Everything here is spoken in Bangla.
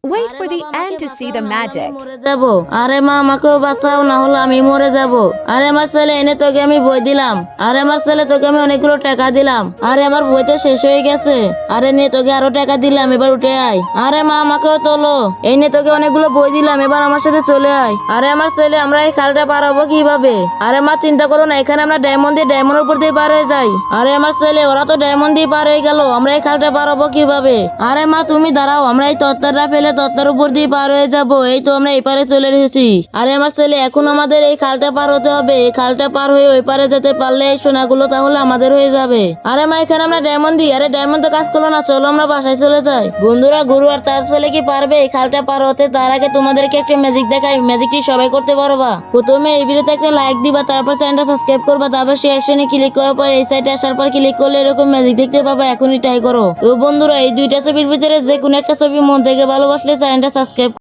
Wait for the end to see the magic. মরে যাব। আরে মা আমাকেও বাঁচাও, না হলে আমি মরে যাব। আরে আমার ছেলে এনে তোকে আমি বই দিলাম। আরে আমার ছেলে তোকে আমি অনেকগুলো টাকা দিলাম। আরে আমার বই তো শেষ হয়ে গেছে। আরে নে তোকে আরো টাকা দিলাম, এবার উঠে আয়। আরে মা আমাকেও তোলো। এই নে তোকে অনেকগুলো বই দিলাম, এবার আমার সাথে চলে আয়। আরে আমার ছেলে আমরা এই খালটা পার হবো কিভাবে? আরে মা চিন্তা করো না, এখানে আমরা ডায়মন্ডের উপর দিয়ে পার হয়ে যাই। আরে আমার ছেলে ওরা তো ডায়মন্ড দিয়ে পার হয়ে গেল, আমরা এই খালটা পার হবো কিভাবে? আরে মা তুমি দাঁড়াও, আমরা এই তত্ত্বটা ফেলে তত্ত্বের উপর দিয়ে পার হয়ে যাব। এই তো আমরা এই পারে চলে এসেছি। আরে আমার ছেলে এখন আমাদের এই খালটা পার হতে হবে। এই খালটা পার হয়ে ওই পারে যেতে পারলে এই সোনাগুলো তাহলে আমাদের হয়ে যাবে। আরে মা এখানে আমরা ডায়মন্ড দিই। আরে ডায়মন্ড তো কাজ করলো না, চলো আমরা বাসায় চলে যাই। বন্ধুরা গুরু আর তার ছেলে কি পারবে এই খালটা পার হতে? তার আগে তোমাদেরকে একটা ম্যাজিক দেখাই। ম্যাজিকটি সবাই করতে পারবা। প্রথমে এই ভিডিওতে একটা লাইক দিবা, তারপর চ্যানেলটা সাবস্ক্রাইব করবা, তারপর সেই অ্যাকশনে ক্লিক করার পর এই সাইটে আসার পর ক্লিক করলে এরকম ম্যাজিক দেখতে পাবা। এখনই ট্রাই করো। তো বন্ধুরা এই দুইটা ছবির ভিতরে যে কোনো একটা ছবি মন থেকে ভালোবাসলে চ্যানেলটা সাবস্ক্রাইব